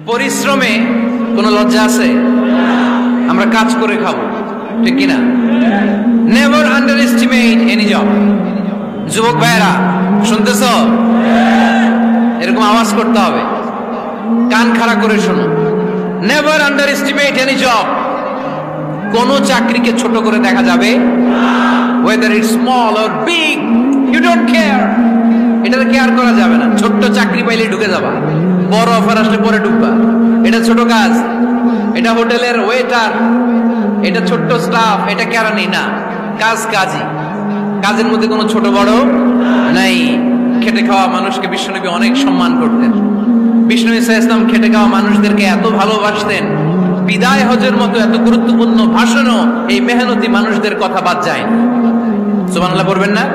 পরিশ্রমে কোনো লজ্জা আছে? আমরা কাজ করে খাবো, ঠিক কিনা? Never under estimate any job. যুবক ভাইয়েরা শুনতেছ? এরকম আওয়াজ করতে হবে, কান খাড়া করে শোনো। Never under estimate any job. কোন চাকরিকে ছোট করে দেখা যাবে, whether it's small or big, you don't care. এটাতে কেয়ার করা যাবে না। ছোট্ট চাকরি পাইলে ঢুকে যাবা, বড় অফার আসলে পরে ঢুকবা। এটা ছোট কাজ, এটা হোটেলের ওয়েটার, এটা ছোট্ট স্টাফ, এটা কেরানি না। কাজ কাজই, কাজের মধ্যে কোনো ছোট বড় নাই। খেটে খাওয়া মানুষকে বিশ্বনবী অনেক সম্মান করতেন। বিষ্ণু ইসলাম খেটে খাওয়া মানুষদেরকে এত ভালোবাসতেন, বিদায় হজের মতো এত গুরুত্বপূর্ণ ভাষণও এই মেহনতি মানুষদের কথা বাদ যায় না। সুবহানাল্লাহ বলবেন না?